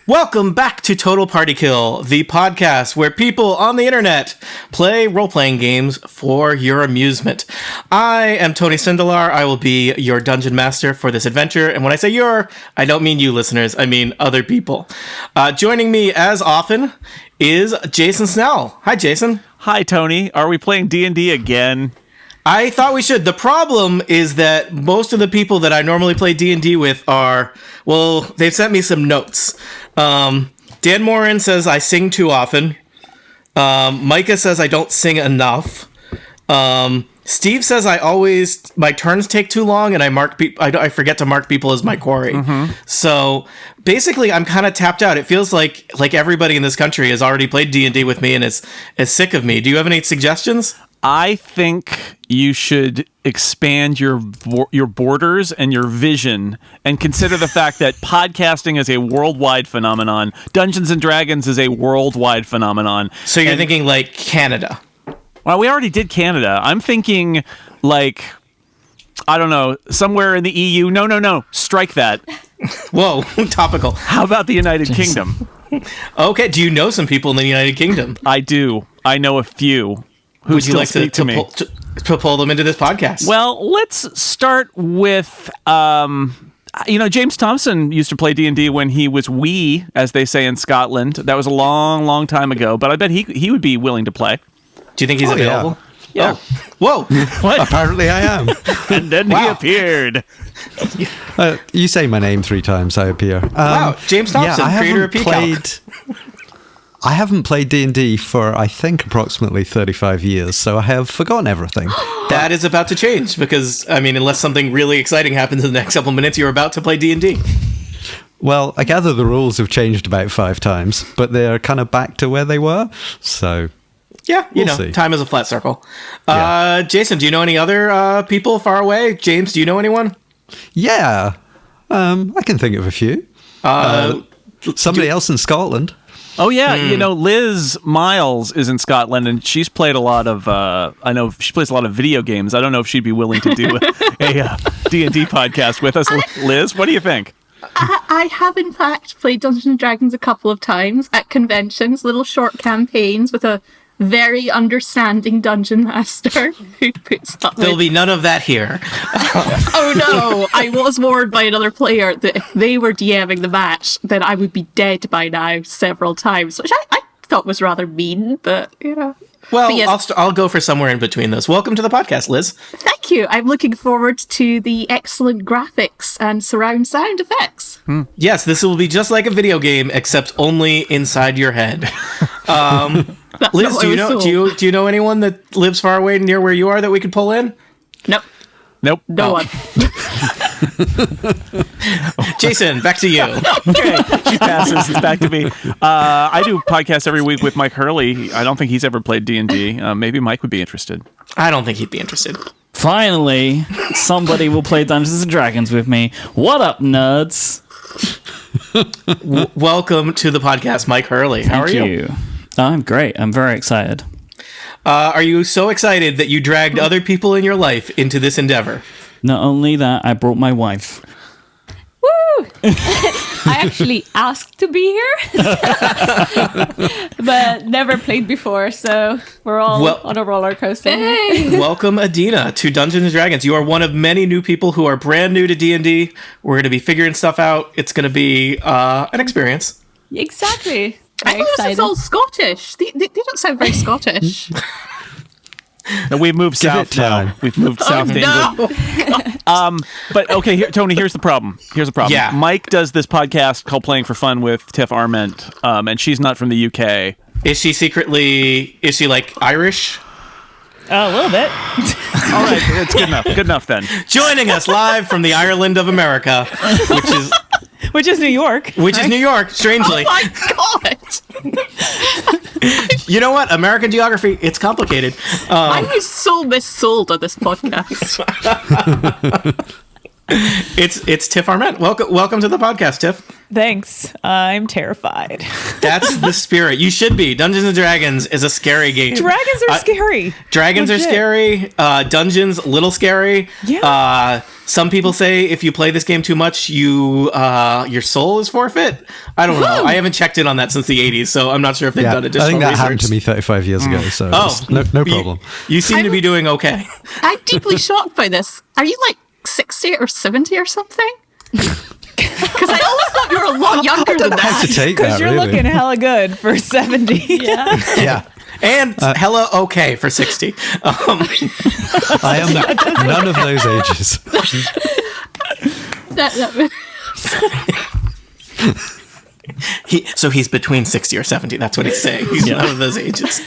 Welcome back to Total Party Kill, the podcast where people on the internet play role-playing games for your amusement. I am Tony Sindelar. I will be your dungeon master for this adventure. And when I say your, I don't mean you listeners. I mean other people. Joining me as often is Jason Snell. Hi, Jason. Hi, Tony. Are we playing D&D again? I thought we should. The problem is that most of the people that I normally play D&D with are, well, they've sent me some notes. Dan Morin says I sing too often. Micah says I don't sing enough. Steve says my turns take too long and I forget to mark people as my quarry. Mm-hmm. So basically I'm kind of tapped out. It feels like everybody in this country has already played D&D with me and is sick of me. Do you have any suggestions? I think you should expand your borders and your vision and consider the fact that podcasting is a worldwide phenomenon. Dungeons & Dragons is a worldwide phenomenon. So you're thinking like Canada? Well, we already did Canada. I'm thinking like, I don't know, somewhere in the EU. No. Strike that. Whoa, topical. How about the United Kingdom? Okay, do you know some people in the United Kingdom? I do. I know a few. Would you like to pull them into this podcast? Well, let's start with, James Thompson used to play D&D when he was wee, as they say in Scotland. That was a long, long time ago, but I bet he would be willing to play. Do you think he's available? Yeah. Oh. Whoa. What? Apparently I am. And then he appeared. You say my name 3 times, I appear. Wow, James Thompson, creator of Peacock. I haven't played D&D for, I think, approximately 35 years, so I have forgotten everything. That is about to change, because, unless something really exciting happens in the next couple minutes, you're about to play D&D. Well, I gather the rules have changed about 5 times, but they're kind of back to where they were, so... Yeah, we'll see. Time is a flat circle. Yeah. Jason, do you know any other people far away? James, do you know anyone? Yeah, I can think of a few. Somebody else in Scotland. Oh, yeah. Liz Miles is in Scotland, and she's played a lot of, I know she plays a lot of video games. I don't know if she'd be willing to do a D&D podcast with us. Liz, what do you think? I have, in fact, played Dungeons & Dragons a couple of times at conventions, little short campaigns with a very understanding dungeon master who puts up There'll be none of that here. Oh no, I was warned by another player that if they were DMing the match, then I would be dead by now several times, which I thought was rather mean, but, Well, but yes. I'll go for somewhere in between those. Welcome to the podcast, Liz. Thank you. I'm looking forward to the excellent graphics and surround sound effects. Yes, this will be just like a video game, except only inside your head. Liz, do you know anyone that lives far away near where you are that we could pull in? Nope. No one. Jason, back to you. Okay, she passes. It's back to me. I do podcasts every week with Mike Hurley. I don't think he's ever played D&D. Maybe Mike would be interested. I don't think he'd be interested. Finally, somebody will play Dungeons & Dragons with me. What up, nerds? Welcome to the podcast, Mike Hurley. How are you? I'm great. I'm very excited. Are you so excited that you dragged other people in your life into this endeavor? Not only that, I brought my wife. Woo! I actually asked to be here, but never played before, so we're all on a roller coaster. Hey! Welcome, Adina, to Dungeons & Dragons. You are one of many new people who are brand new to D&D. We're going to be figuring stuff out. It's going to be an experience. Exactly. I thought this was all Scottish. They don't sound very Scottish. No, we've moved south now. We've moved south to England. But okay, Tony, here's the problem. Yeah. Mike does this podcast called Playing for Fun with Tiff Arment, and she's not from the UK. Is she like Irish? A little bit. All right, it's good enough. Good enough then. Joining us live from the Ireland of America, Which is New York. Which is New York, strangely. Oh my god! You know what? American geography, it's complicated. I was so missold on this podcast. It's Tiff Arment. Welcome to the podcast, Tiff. Thanks. I'm terrified. That's the spirit. You should be. Dungeons and Dragons is a scary game. Dragons are scary. Dragons Legit. are scary. Dungeons, little scary. Yeah. Some people say if you play this game too much, your soul is forfeit. I don't know. I haven't checked in on that since the 80s, so I'm not sure if they've done additional I think that research. happened to me 35 yeyears ago, so no problem. You seem to be doing okay. I'm deeply shocked by this. Are you like 60 or 70 or something? Because I always thought you were a lot younger than I have that. to take Because that, you're really. looking hella good for 70. Yeah. Yeah. And hella okay for 60. I am none of those ages. So he's between 60 or 70. That's what he's saying. He's none of those ages.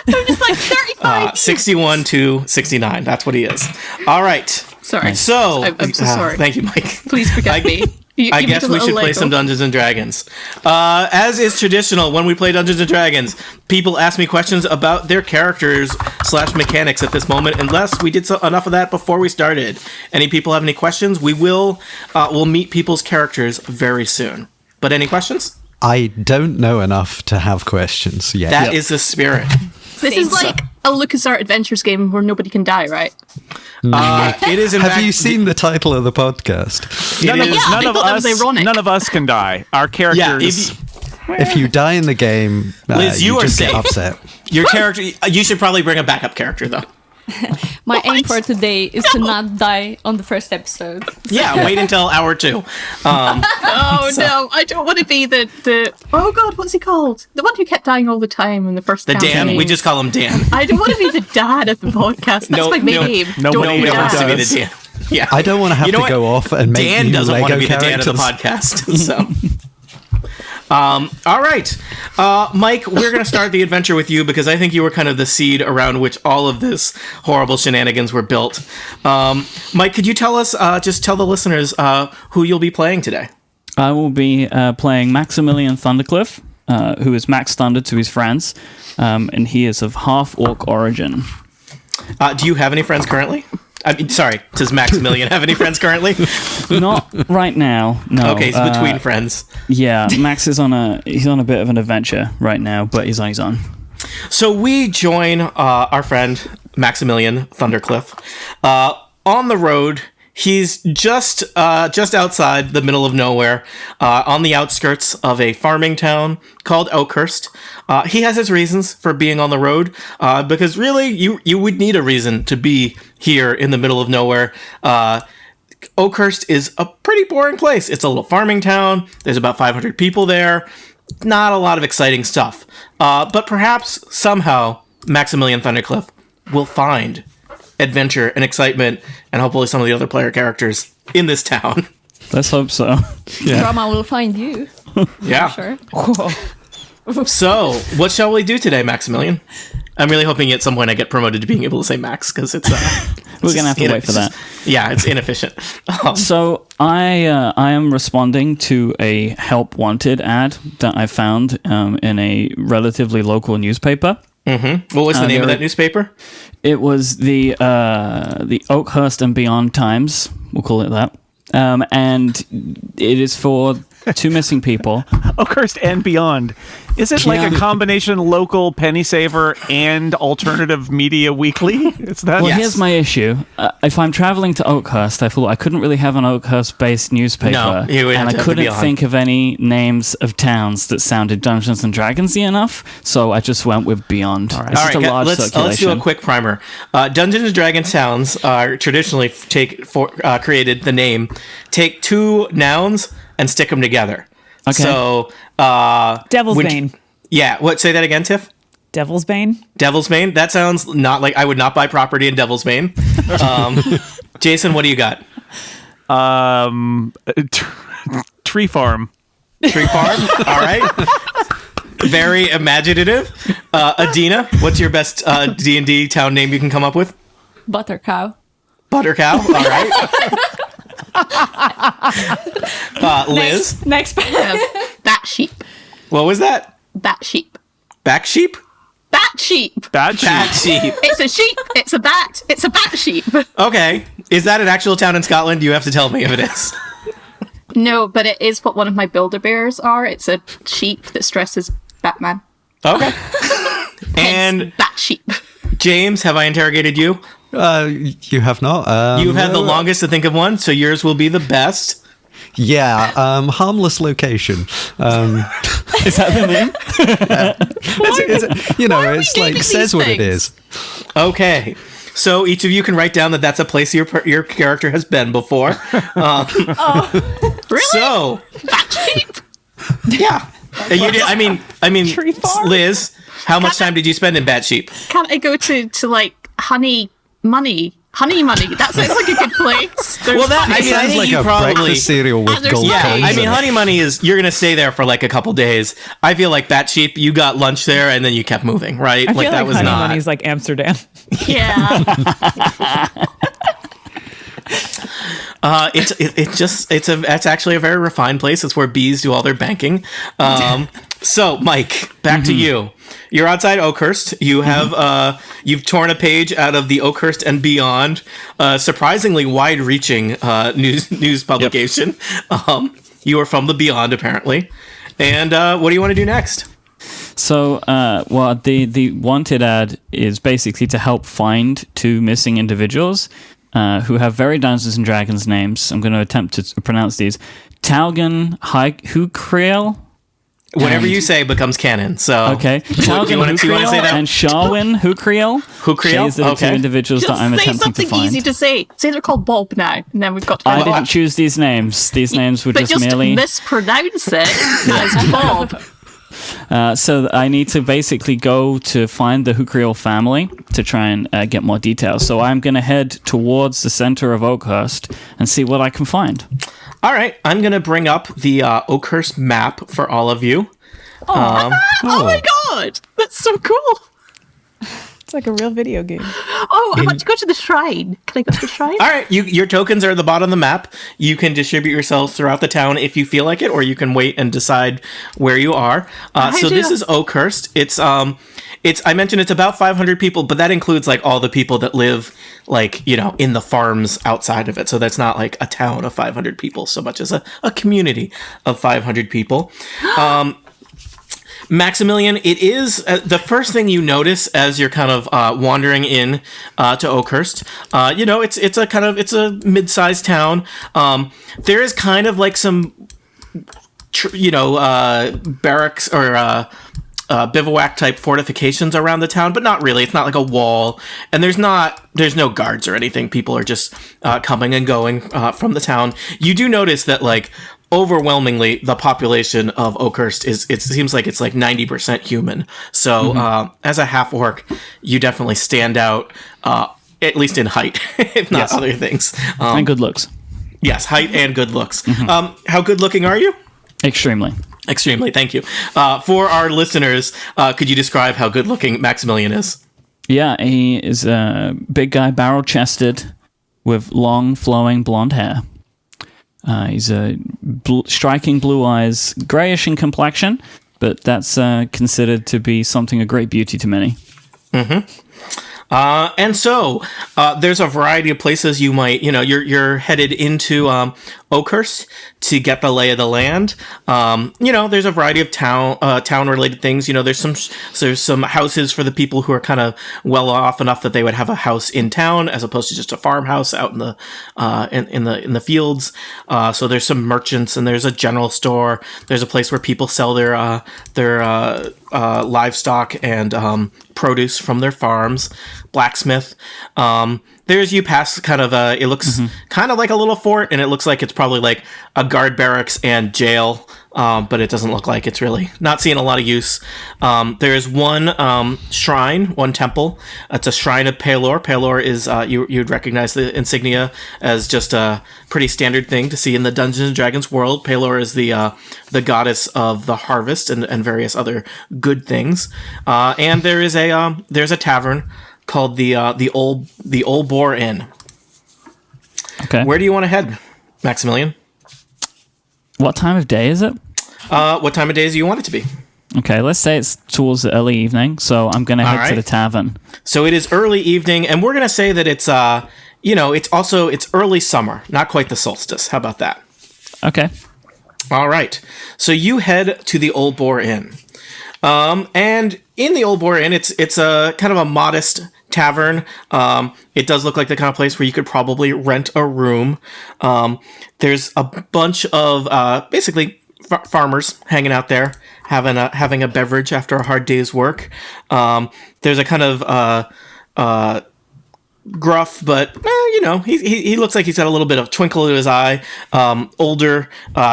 I'm just like 35. 61 to 69. That's what he is. All right. Sorry. So, I'm so sorry. Thank you, Mike. Please forgive me. I guess we should play some Dungeons and Dragons. As is traditional, when we play Dungeons and Dragons, people ask me questions about their characters / mechanics at this moment. Unless we did enough of that before we started. Any people have any questions? We'll meet people's characters very soon. But any questions? I don't know enough to have questions yet. That is the spirit. This is like a LucasArts Adventures game where nobody can die, right? It is in Have fact, you seen the title of the podcast? It is- I thought that was ironic. None of us can die. Our Yeah, characters. If you die in the game, Liz, you are just get safe. upset. your character. You should probably bring a backup character though. My aim for today is to not die on the first episode. Yeah, wait until hour 2. Oh no, I don't want to be the oh god, what's he called? The one who kept dying all the time in the first The Dan. campaign. We just call him Dan. I don't want to be the dad of the podcast. That's my name. nobody Nobody ever wants to be does. the Dan. Yeah. I don't want to have You know to what? go off and make Dan new doesn't Lego want to be the characters. Dan of the podcast. So. All right. Mike, we're going to start the adventure with you because I think you were kind of the seed around which all of this horrible shenanigans were built. Mike, could you tell us, just tell the listeners who you'll be playing today? I will be playing Maximilian Thundercliff, who is Max Thunder to his friends, and he is of half-orc origin. Do you have any friends currently? I mean, sorry, does Maximilian have any friends currently? Not right now, no. Okay, he's between friends. Yeah, Max is on a bit of an adventure right now, but he's on his own. So we join our friend Maximilian Thundercliff on the road. He's just outside the middle of nowhere, on the outskirts of a farming town called Oakhurst. He has his reasons for being on the road, because really, you would need a reason to be here in the middle of nowhere. Oakhurst is a pretty boring place. It's a little farming town. There's about 500 people there. Not a lot of exciting stuff. But perhaps somehow Maximilian Thundercliff will find adventure and excitement and hopefully some of the other player characters in this town. Let's hope so. Drama will find you. Yeah. Sure. So, what shall we do today, Maximilian? I'm really hoping at some point I get promoted to being able to say Max because it's We're going to have to wait for that. Yeah, it's inefficient. So I am responding to a help wanted ad that I found in a relatively local newspaper. What was the name of that newspaper? It was the Oakhurst and Beyond Times. We'll call it that. And it is for 2 missing people. Oakhurst and beyond. Is it like a combination local penny saver and alternative media weekly? Is that? Well, Yes. here's my issue. If I'm traveling to Oakhurst, I thought I couldn't really have an Oakhurst-based newspaper, No, you would have and to I have couldn't Beyond. think of any names of towns that sounded Dungeons and Dragons-y enough, so I just went with Beyond. It's All just right, a large let's do circulation. a quick primer. Dungeons and Dragons towns are traditionally created the name. Take 2 nouns and stick them together. Okay. So, Devil's when- Bane. Yeah. What? Say that again, Tiff. Devil's Bane. Devil's Bane. That sounds not like I would not buy property in Devil's Bane. Jason, what do you got? Tree farm. Tree farm. All right. Very imaginative. Adina, what's your best D&D town name you can come up with? Butter cow. Butter cow. All right. Liz, Next. Bat sheep. what was that? Bat sheep. Back sheep? Bat Bat sheep. Bad sheep. Bat sheep. It's a sheep. It's a bat. It's a bat sheep. Okay. Is that an actual town in Scotland? You have to tell me if it is. No, but it is what one of my Build-A-Bears are. It's a sheep that stresses Batman. Okay. And And bat sheep. James, have I interrogated you? You have not. You've had the longest to think of one, so yours will be the best. Yeah, harmless location. Is that the name? It's like naming says these what it things? is. Okay. So each of you can write down that that's a place your character has been before. Really? So, Bat sheep? yeah. You did, I mean, Tree farm? Liz, how much time did you spend in Bat Sheep? Can't I go to like Honey Money? Honey Money. That sounds like a good place. There's Well, that- honey. I mean, Sounds think like you a probably- breakfast cereal with there's gold Yeah, coins. I mean, in it. Honey Money is, you're going to stay there for like a couple days. I feel like Bat Sheep, you got lunch there and then you kept moving, right? I feel that like was Honey not. Money's like Amsterdam. Yeah. It's actually a very refined place. It's where bees do all their banking. So, Mike, back to you. You're outside Oakhurst. You have you've torn a page out of the Oakhurst and Beyond, surprisingly wide-reaching news publication. You are from the Beyond, apparently. And what do you want to do next? So, the wanted ad is basically to help find two missing individuals who have very Dungeons and Dragons names. I'm going to attempt to pronounce these. Taugen Hukriel. Whatever you say becomes canon. So Okay. Do you Taugen want to say Hukriel that? and Sharwin Hukriel. Hukriel? These are the two Okay. individuals Just that I'm say attempting to something find. easy to say. Say they're called Bob now, and then we've got to I find didn't choose these names. These names were But just merely... mispronounce it as Bob. So I need to basically go to find the Hukriel family to try and get more details. So I'm going to head towards the center of Oakhurst and see what I can find. All right, I'm going to bring up the Oakhurst map for all of you. Oh my god! That's so cool! It's like a real video game. Oh, I want to go to the shrine. Can I go to the shrine? All right, your tokens are at the bottom of the map. You can distribute yourselves throughout the town if you feel like it, or you can wait and decide where you are. So this is Oakhurst. It's I mentioned it's about 500 people, but that includes like all the people that live like, in the farms outside of it. So that's not like a town of 500 people so much as a community of 500 people. Maximilian, it is the first thing you notice as you're kind of wandering in to Oakhurst. It's a mid-sized town. There is kind of like some, barracks or bivouac type fortifications around the town, but not really. It's not like a wall, and there's no guards or anything. People are just coming and going from the town. You do notice that like overwhelmingly the population of Oakhurst it seems like it's like 90% human. So as a half orc, you definitely stand out, at least in height, if not other things. And good looks. Yes, height and good looks. How good looking are you? Extremely. Extremely, thank you. For our listeners, could you describe how good looking Maximilian is? Yeah, he is a big guy, barrel-chested, with long, flowing blonde hair. He's a striking blue eyes, grayish in complexion, but that's considered to be something of great beauty to many. And so there's a variety of places you might, you're headed into Oakhurst to get the lay of the land. There's a variety of town related things. There's some houses for the people who are kind of well off enough that they would have a house in town as opposed to just a farmhouse out in the in the fields. So there's some merchants and there's a general store. There's a place where people sell their livestock and produce from their farms. Blacksmith. You pass kind of it looks kind of like a little fort, and it looks like it's probably like a guard barracks and jail, but it doesn't look like it's really not seeing a lot of use. There is one shrine, one temple. It's a shrine of Pelor. Pelor is you'd recognize the insignia as just a pretty standard thing to see in the Dungeons and Dragons world. Pelor is the goddess of the harvest and various other good things. And there's a tavern called the Old Boar Inn. Okay. Where do you want to head, Maximilian? What time of day is it? What time of day do you want it to be? Okay, let's say it's towards the early evening, so I'm going to head to the tavern. So it is early evening, and we're going to say that it's, it's early summer, not quite the solstice. How about that? Okay. All right. So you head to the Old Boar Inn. And in the Old Boar Inn, it's a kind of a modest tavern. It does look like the kind of place where you could probably rent a room. There's a bunch of basically farmers hanging out there, having a beverage after a hard day's work. There's a kind of gruff, but he looks like he's got a little bit of twinkle in his eye. Older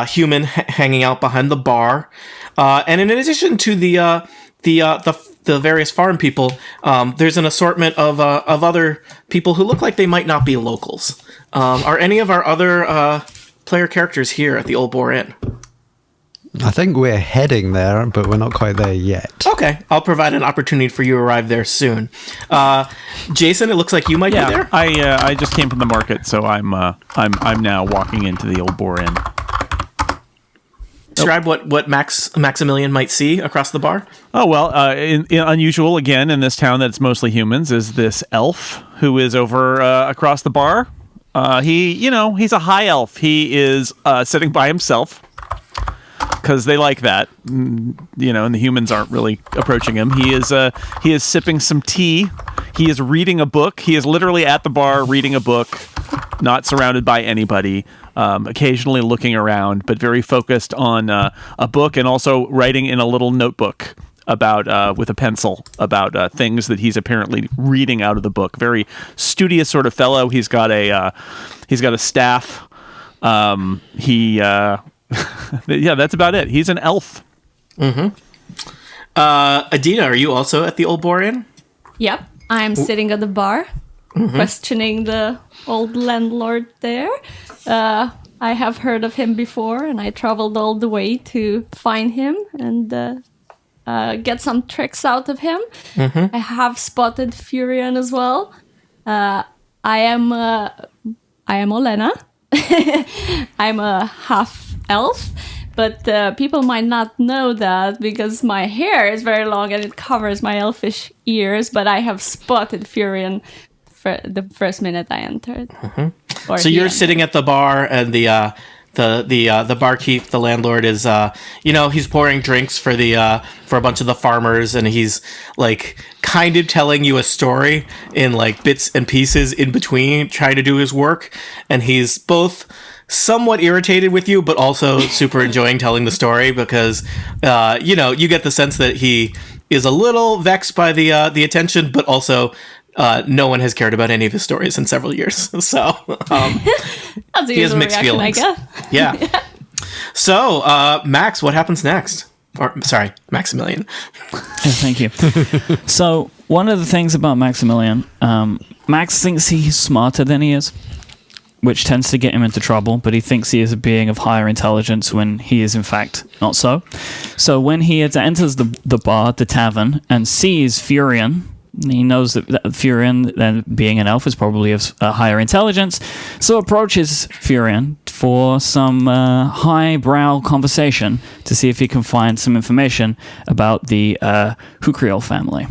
human hanging out behind the bar. And in addition to the various farm people, there's an assortment of other people who look like they might not be locals. Are any of our other player characters here at the Old Boar Inn? I think we're heading there, but we're not quite there yet. Okay, I'll provide an opportunity for you to arrive there soon. Jason, it looks like you might be there. I just came from the market, so I'm now walking into the Old Boar Inn. Describe what Maximilian might see across the bar. Oh, well, unusual again in this town that's mostly humans is this elf who is over across the bar. He's a high elf. He is sitting by himself because they like that, and the humans aren't really approaching him. He is sipping some tea. He is reading a book. He is literally at the bar reading a book, not surrounded by anybody. Occasionally looking around, but very focused on a book and also writing in a little notebook about with a pencil about things that he's apparently reading out of the book. Very studious sort of fellow. He's got a staff. That's about it. He's an elf. Mm-hmm. Adina, are you also at the Old Boar Inn? Yep, I'm sitting at the bar, questioning the old landlord there. I have heard of him before, and I traveled all the way to find him and get some tricks out of him. I have spotted Furion as well. I am Olena. I'm a half elf, but people might not know that because my hair is very long and it covers my elfish ears. But I have spotted Furion for the first minute I entered. So you're sitting at the bar, and the barkeep, the landlord, is he's pouring drinks for a bunch of the farmers, and he's like kind of telling you a story in like bits and pieces in between, trying to do his work, and he's both somewhat irritated with you, but also super enjoying telling the story because you get the sense that he is a little vexed by the attention, but also no one has cared about any of his stories in several years. So he has mixed feelings. I guess. Yeah. So, Max, what happens next? Or, sorry, Maximilian. Thank you. So, one of the things about Maximilian, Max thinks he's smarter than he is, which tends to get him into trouble, but he thinks he is a being of higher intelligence when he is, in fact, not so. So, when he enters the bar, the tavern, and sees Furion, he knows that Furion, then being an elf, is probably of higher intelligence, so approaches Furion for some highbrow conversation to see if he can find some information about the Hukriel family.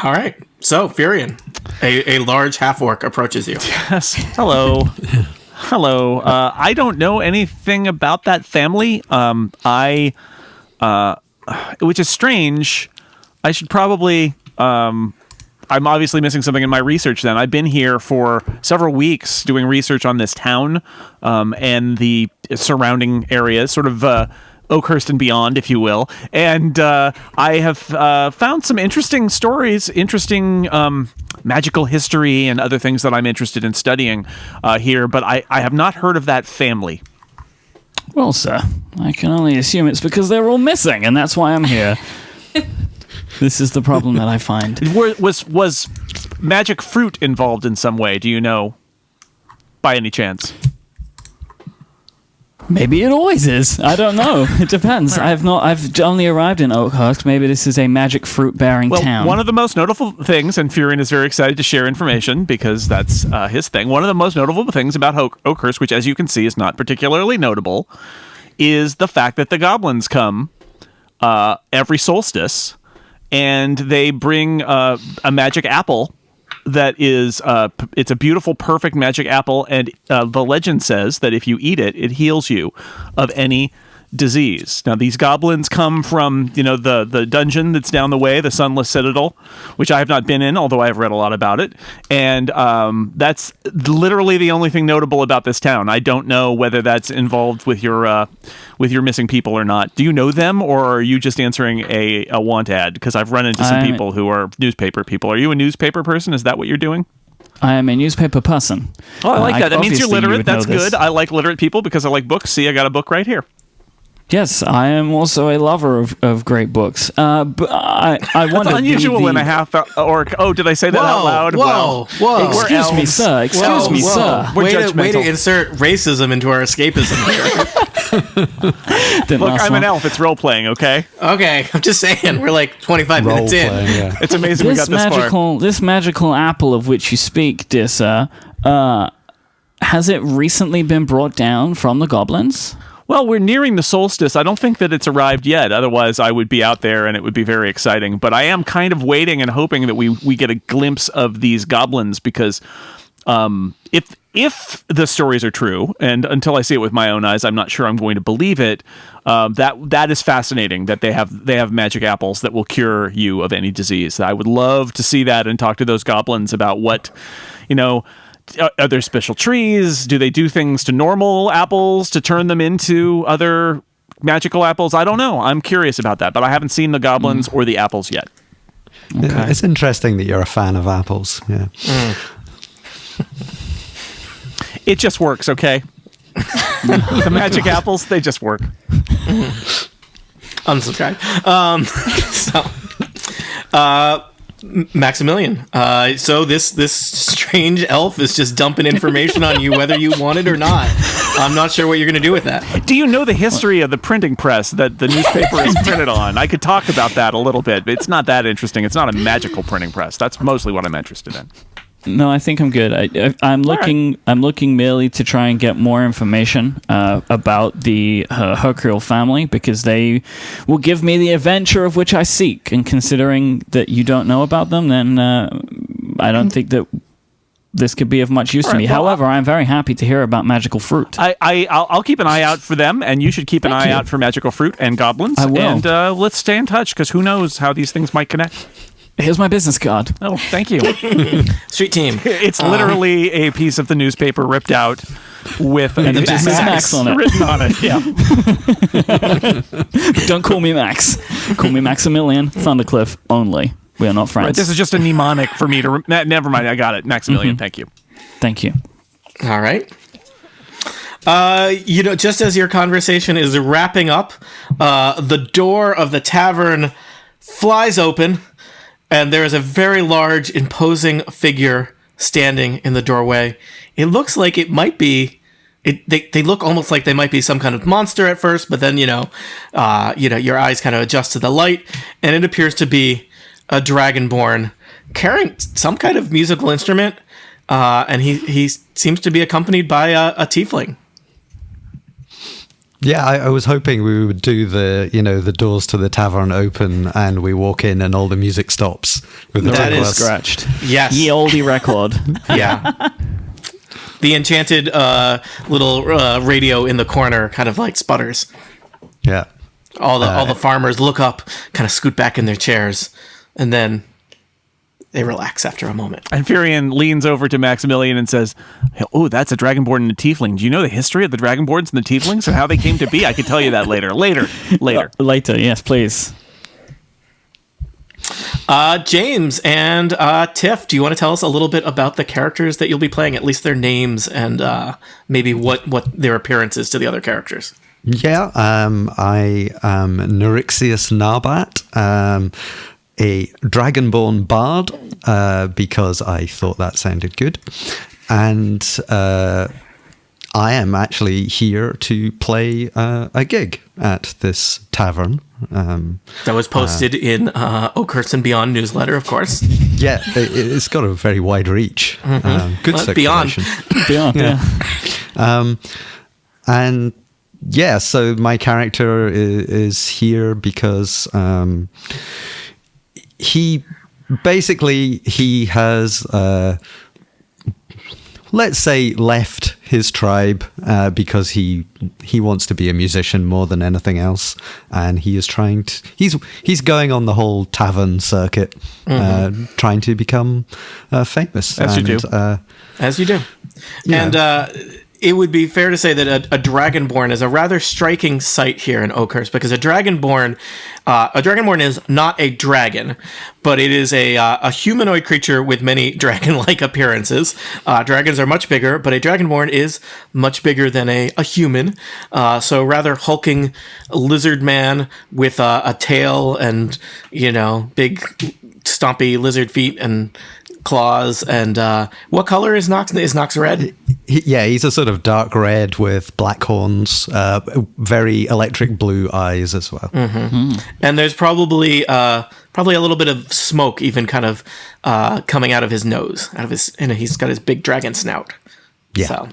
All right. So, Furion, a large half-orc approaches you. Yes. Hello. Hello. I don't know anything about that family. Which is strange. I should probably... I'm obviously missing something in my research then. I've been here for several weeks doing research on this town and the surrounding areas, sort of Oakhurst and beyond, if you will. And I have found some interesting stories, interesting magical history and other things that I'm interested in studying here, but I have not heard of that family. Well, sir, I can only assume it's because they're all missing, and that's why I'm here. This is the problem that I find. Was magic fruit involved in some way? Do you know, by any chance? Maybe it always is. I don't know. It depends. Right. I've only arrived in Oakhurst. Maybe this is a magic fruit-bearing town. One of the most notable things, and Furion is very excited to share information because that's his thing. One of the most notable things about Oakhurst, which as you can see is not particularly notable, is the fact that the goblins come every solstice, and they bring a magic apple that is it's a beautiful, perfect magic apple, and the legend says that if you eat it, it heals you of any disease. Now, these goblins come from, the dungeon that's down the way, the Sunless Citadel, which I have not been in, although I've read a lot about it. And that's literally the only thing notable about this town. I don't know whether that's involved with your missing people or not. Do you know them, or are you just answering a want ad? Because I've run into some people who are newspaper people. Are you a newspaper person? Is that what you're doing? I am a newspaper person. Oh, I like that. That means you're literate. That's good. I like literate people because I like books. See, I got a book right here. Yes, I am also a lover of great books. But I want to unusual in a half orc. Oh, did I say that out loud? Whoa. Excuse me, sir. Excuse me, sir. Way to insert racism into our escapism here. Look, I'm an elf. It's role playing. Okay. Okay, I'm just saying we're like 25 minutes in. Yeah. It's amazing we got this far. This magical apple of which you speak, dear sir, has it recently been brought down from the goblins? Well, we're nearing the solstice. I don't think that it's arrived yet. Otherwise, I would be out there and it would be very exciting. But I am kind of waiting and hoping that we get a glimpse of these goblins, because if the stories are true, and until I see it with my own eyes, I'm not sure I'm going to believe it. That is fascinating that they have magic apples that will cure you of any disease. I would love to see that and talk to those goblins about what, are there special trees? Do they do things to normal apples to turn them into other magical apples? I don't know. I'm curious about that, but I haven't seen the goblins or the apples yet. Okay. Yeah, it's interesting that you're a fan of apples. Yeah. It just works, okay? The magic apples, they just work. Unsubscribe. Maximilian. So this strange elf is just dumping information on you, whether you want it or not. I'm not sure what you're going to do with that. Do you know the history of the printing press that the newspaper is printed on? I could talk about that a little bit, but it's not that interesting. It's not a magical printing press. That's mostly what I'm interested in. No, I think I'm good. I'm looking merely to try and get more information about the Hercule family, because they will give me the adventure of which I seek. And considering that you don't know about them, then I don't think that this could be of much use to me. Well, however, I'm very happy to hear about magical fruit. I'll keep an eye out for them, and you should keep an eye out for magical fruit and goblins. I will. And let's stay in touch, because who knows how these things might connect. Here's my business card. Oh, thank you. Street team. It's literally a piece of the newspaper ripped out with and Mrs. Max on it. Written on it. Yeah. Don't call me Max. Call me Maximilian Thundercliff only. We are not friends. Right, this is just a mnemonic for me to... never mind, I got it. Maximilian, Thank you. Thank you. All right. Just as your conversation is wrapping up, the door of the tavern flies open, and there is a very large, imposing figure standing in the doorway. It looks like it might be... They look almost like they might be some kind of monster at first, but then, your eyes kind of adjust to the light, and it appears to be a Dragonborn carrying some kind of musical instrument, and he seems to be accompanied by a tiefling. Yeah, I was hoping we would do the doors to the tavern open and we walk in and all the music stops with the that is scratched. Yes. Ye oldie record. Yeah. The enchanted little radio in the corner kind of like sputters. Yeah. All the farmers look up, kind of scoot back in their chairs, and then they relax after a moment. And Furion leans over to Maximilian and says, "Oh, that's a Dragonborn and a Tiefling. Do you know the history of the Dragonborns and the Tieflings and how they came to be? I can tell you that later. Later, Yes, please." James and Tiff, do you want to tell us a little bit about the characters that you'll be playing, at least their names, and maybe what their appearance is to the other characters? Yeah, I am Neurixius Narbat, a Dragonborn bard, because I thought that sounded good. And I am actually here to play a gig at this tavern. That was posted in Oakhurst and Beyond newsletter, of course. Yeah, it's got a very wide reach. Good circulation. Beyond, yeah. And yeah, so my character is here because he has, let's say, left his tribe because he wants to be a musician more than anything else, and he is trying to. He's going on the whole tavern circuit, trying to become famous. As you do. As you do. Yeah. And it would be fair to say that a Dragonborn is a rather striking sight here in Oakhurst, because a Dragonborn is not a dragon, but it is a humanoid creature with many dragon-like appearances. Dragons are much bigger, but a Dragonborn is much bigger than a human. So rather hulking lizard man with a tail and, big stompy lizard feet and claws. And what color is Nox? Is Nox red? He's a sort of dark red with black horns, very electric blue eyes as well. And there's probably a little bit of smoke even kind of coming out of his nose, and he's got his big dragon snout. Yeah,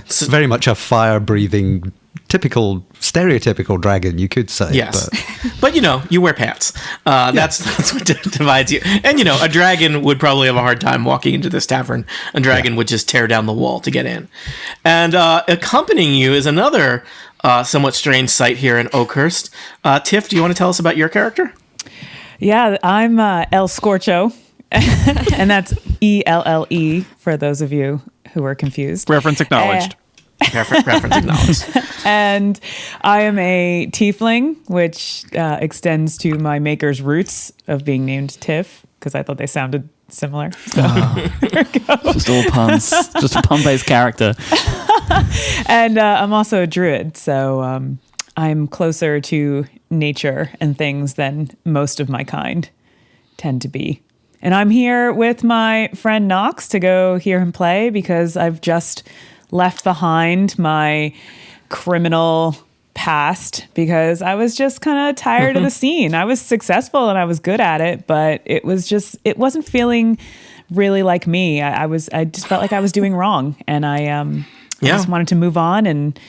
So, very much a fire-breathing, stereotypical dragon, you could say. yes, but you wear pants. That's what divides you. And a dragon would probably have a hard time walking into this tavern. A dragon would just tear down the wall to get in. And accompanying you is another somewhat strange sight here in Oakhurst. Tiff, do you want to tell us about your character? Yeah, I'm El Scorcho, and that's ELLE for those of you who are confused. Reference acknowledged. Reference acknowledged. And I am a tiefling, which extends to my maker's roots of being named Tiff, because I thought they sounded similar. So Just all puns. Just a pun-based character. And I'm also a druid, so I'm closer to nature and things than most of my kind tend to be. And I'm here with my friend Nox to go hear him play, because I've just left behind my criminal past because I was just kind of tired of the scene. I was successful and I was good at it, but it wasn't feeling really like me. I just felt like I was doing wrong, and I just wanted to move on and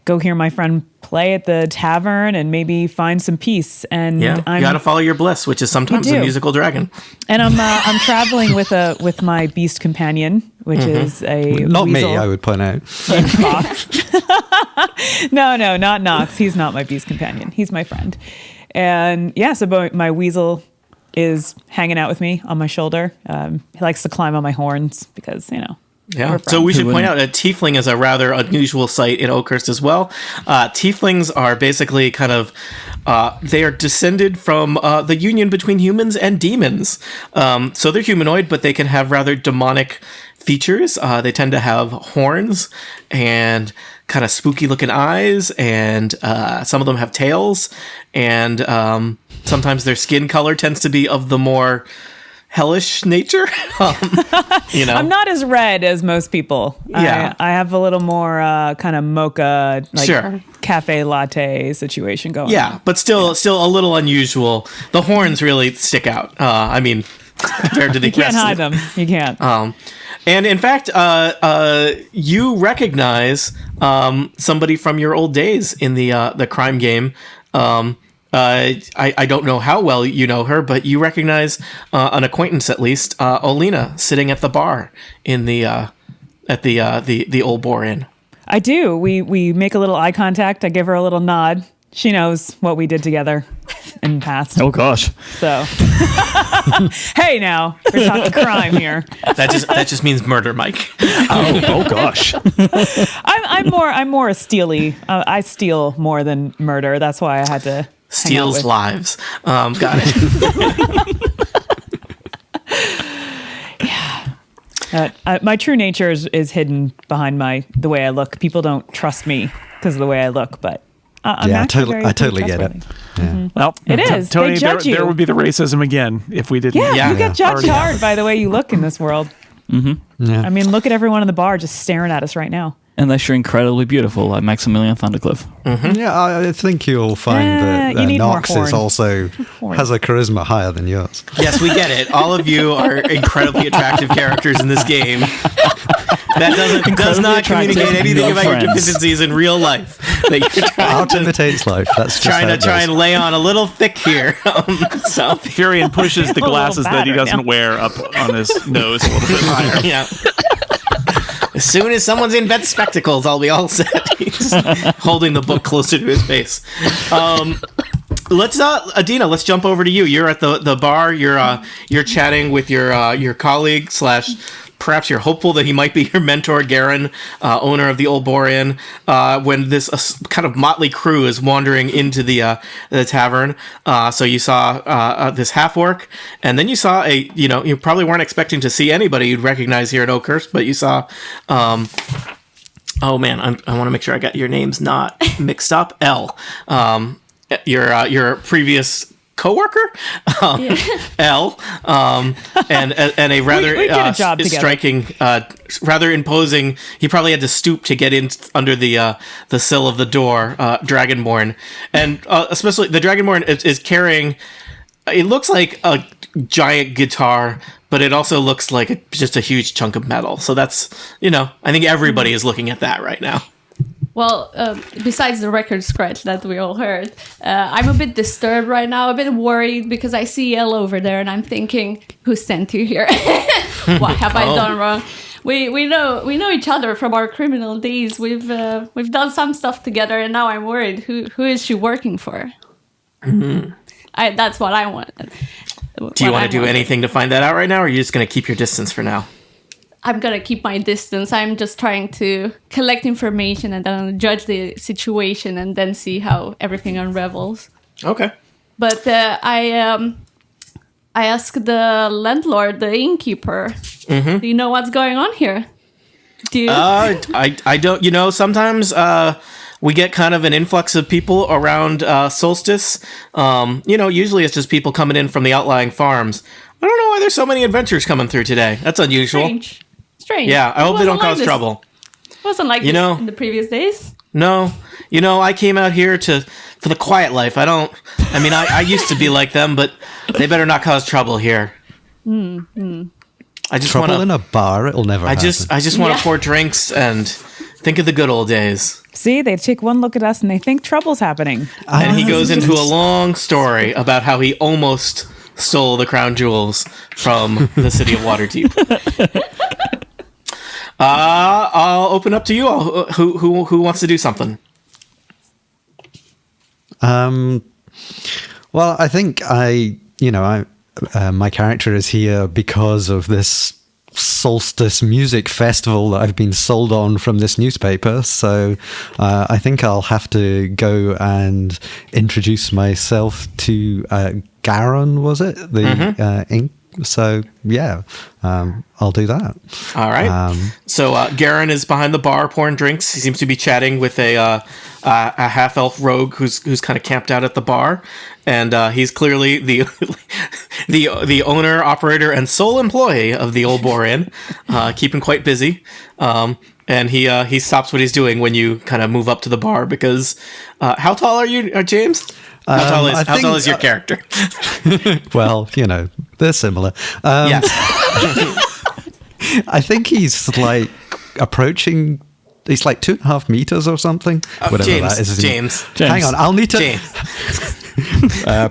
go hear my friend play at the tavern and maybe find some peace. And you got to follow your bliss, which is sometimes a musical dragon. And I'm traveling with my beast companion, which is a Not weasel. me, I would point out. Fox. No, not Nox. He's not my beast companion. He's my friend. And so my weasel is hanging out with me on my shoulder. He likes to climb on my horns because, Yeah. So we should point out a tiefling is a rather unusual sight in Oakhurst as well. Tieflings are basically kind of they are descended from the union between humans and demons. So they're humanoid, but they can have rather demonic features. They tend to have horns and kind of spooky looking eyes, and some of them have tails, and sometimes their skin color tends to be of the more hellish nature. I'm not as red as most people. Yeah. I have a little more kind of mocha, cafe latte situation going on. Yeah, but still a little unusual. The horns really stick out. Compared to the You can't hide them. You can't. And in fact, you recognize somebody from your old days in the crime game. I don't know how well you know her, but you recognize an acquaintance at least, Olina, sitting at the bar in the Old Boar Inn. I do. We make a little eye contact. I give her a little nod. She knows what we did together in the past. Oh gosh. So, hey, now we're talking crime here. That just means murder, Mike. Oh gosh. I'm more a steely. I steal more than murder. That's why I had to. Steals lives. Got it. My true nature is hidden behind the way I look. People don't trust me because of the way I look, but I'm actually I totally get it. Yeah. Well, It is. Tony, They judge you. there would be the racism again if we didn't. Yeah, you get judged Already. hard by the way you look in this world. Yeah. I mean, look at everyone in the bar just staring at us right now. unless you're incredibly beautiful like Maximilian Thundercliff. Yeah, I think you'll find that you need more Nox horn. is also has a charisma higher than yours. Yes, we get it. All of you are incredibly attractive characters in this game. That does not attractive, communicate anything no about your friends. deficiencies in real life. That you're Art imitates life. That's just trying how to it try goes. and lay on a little thick here. So Furion pushes the little glasses that he battered, doesn't yeah. wear up on his nose a little bit higher. yeah. As soon as someone's invents spectacles, I'll be all set. He's holding the book closer to his face. Let's Adina, let's jump over to you. You're at the bar. You're chatting with your colleague / perhaps you're hopeful that he might be your mentor, Garen, owner of the Old Boar Inn, when this kind of motley crew is wandering into the tavern. So you saw this half-orc, and then you saw you probably weren't expecting to see anybody you'd recognize here in Oakhurst, but you saw... oh man, I want to make sure I got your names not mixed up. Elle, your previous coworker, Elle, and a rather we did a job together. striking, rather imposing. He probably had to stoop to get in under the sill of the door. Dragonborn, and especially the Dragonborn is carrying. It looks like a giant guitar, but it also looks like just a huge chunk of metal. So that's, I think everybody is looking at that right now. Well, besides the record scratch that we all heard, I'm a bit disturbed right now, a bit worried because I see Elle over there and I'm thinking, who sent you here? What have I done wrong? We know each other from our criminal days. We've done some stuff together, and now I'm worried. Who is she working for? That's what I want. Do you want to do anything to find that out right now, or are you just going to keep your distance for now? I'm going to keep my distance. I'm just trying to collect information and then judge the situation and then see how everything unravels. Okay. But I asked the landlord, the innkeeper, do you know what's going on here? Do you? I don't, sometimes we get kind of an influx of people around solstice. Usually it's just people coming in from the outlying farms. I don't know why there's so many adventures coming through today. That's unusual. Strange. Yeah, I hope they don't cause this. trouble. It wasn't like this in the previous days. No, I came out here for the quiet life. I used to be like them, but they better not cause trouble here. I just Trouble want in a bar, it'll never happen. I just want to pour drinks and think of the good old days. See, they take one look at us and they think trouble's happening. And he goes into a long story about how he almost stole the crown jewels from the city of Waterdeep. I'll open up to you all. Who wants to do something? Well, I think my character is here because of this solstice music festival that I've been sold on from this newspaper. So I think I'll have to go and introduce myself to Garen, was it? The ink. So yeah, I'll do that. All right. So Garen is behind the bar pouring drinks. He seems to be chatting with a half-elf rogue who's kind of camped out at the bar, and he's clearly the owner, operator, and sole employee of the Old Boar Inn, keeping quite busy. And he stops what he's doing when you kind of move up to the bar because how tall are you, James? How tall is your character? Well, they're similar. Yes. I think he's like approaching. He's like 2.5 meters or something. Whatever James, that is. James. Hang on, I'll need to. James.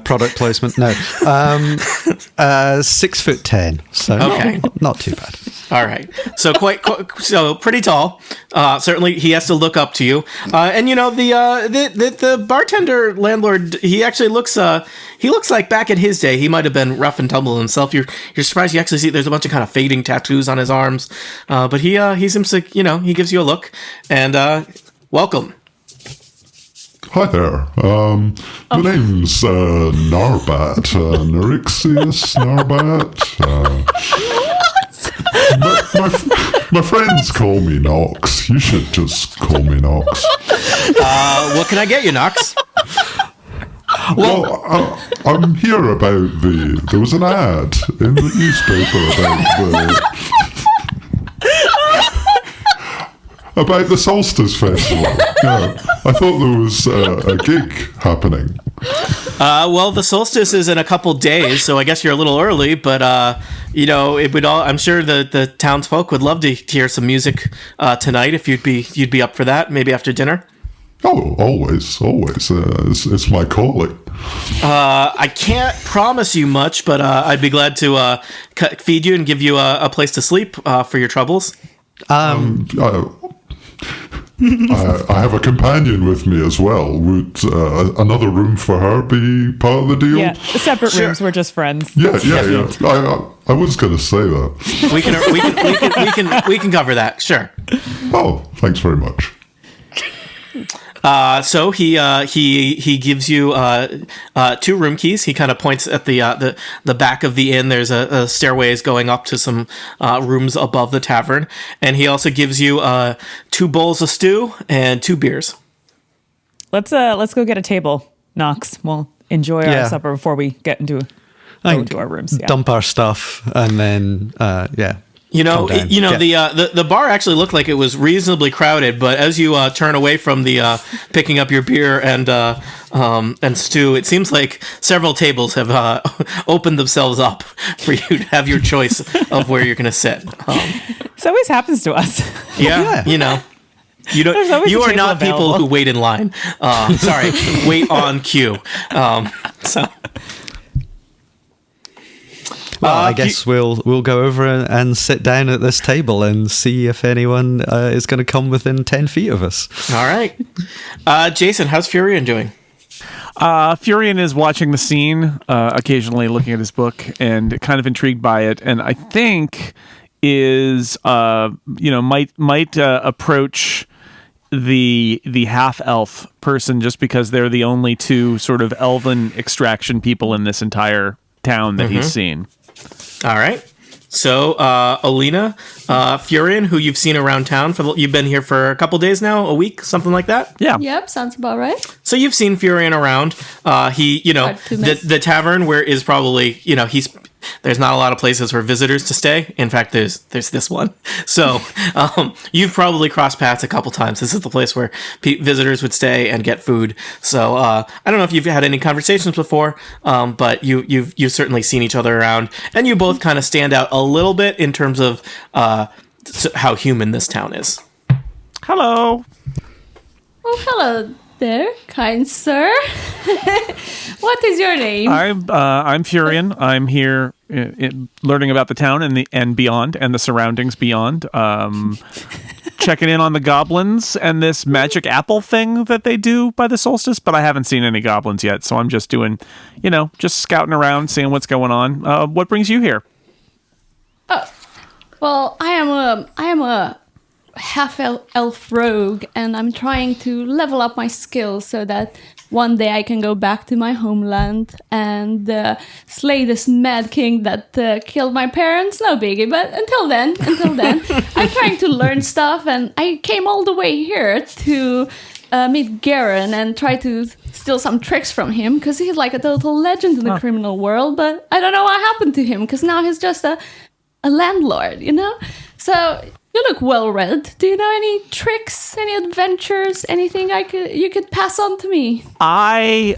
Product placement. No. 6'10". So Okay. not too bad. All right. So so pretty tall. Certainly he has to look up to you. And the bartender landlord, he actually looks like back in his day, he might have been rough and tumble himself. You're surprised you actually see there's a bunch of kind of fading tattoos on his arms. But he seems to, he gives you a look and welcome. Hi there. My name's Narbat, Nerixius Narbat. My friends call me Nox. You should just call me Nox. What can I get you, Nox? Well, I'm here about there was an ad in the newspaper about About the Solstice Festival. Yeah, I thought there was a gig happening. Well, the solstice is in a couple days, so I guess you're a little early. But it would all. I'm sure the townsfolk would love to hear some music tonight if you'd be up for that. Maybe after dinner. Oh, always. It's my calling. I can't promise you much, but I'd be glad to feed you and give you a place to sleep for your troubles. I have a companion with me as well. Would another room for her be part of the deal? Yeah, separate rooms. We're just friends. Yeah. I was going to say that. We can cover that. Sure. Oh, thanks very much. So he gives you 2 room keys. He kind of points at the back of the inn. There's a stairways going up to some rooms above the tavern, and he also gives you 2 bowls of stew and 2 beers. Let's go get a table, Knox. We'll enjoy our supper before we get into our rooms. Yeah. Dump our stuff and then The bar actually looked like it was reasonably crowded, but as you turn away from the picking up your beer and stew, it seems like several tables have opened themselves up for you to have your choice of where you're going to sit. This always happens to us. Yeah. You don't. You are not people who wait in line. Wait on queue. Well, I guess we'll go over and sit down at this table and see if anyone is going to come within 10 feet of us. All right. Jason, how's Furion doing? Furion is watching the scene, occasionally looking at his book and kind of intrigued by it, and I think is might approach the half elf person just because they're the only 2 sort of elven extraction people in this entire town that he's seen. All right. So, Alina, Furion, who you've seen around town you've been here for a couple days now, a week, something like that. Yeah. Yep, sounds about right. So you've seen Furion around. The tavern where is probably, there's not a lot of places for visitors to stay. In fact, there's this one. So you've probably crossed paths a couple times. This is the place where visitors would stay and get food. So I don't know if you've had any conversations before, but you've certainly seen each other around, and you both kind of stand out a little bit in terms of how human this town is. Hello. Oh, hello there, kind sir. What is your name? I'm Furion. I'm here learning about the town and beyond, and the surroundings beyond. Checking in on the goblins and this magic apple thing that they do by the solstice, but I haven't seen any goblins yet, so I'm just doing, just scouting around, seeing what's going on. What brings you here? Oh, well, I am a half elf rogue, and I'm trying to level up my skills so that one day I can go back to my homeland and slay this mad king that killed my parents. No biggie, but until then, I'm trying to learn stuff, and I came all the way here to meet Garen and try to steal some tricks from him, because he's like a total legend in the criminal world, but I don't know what happened to him, because now he's just a landlord, So you look well read. Do you know any tricks, any adventures, anything you could pass on to me? I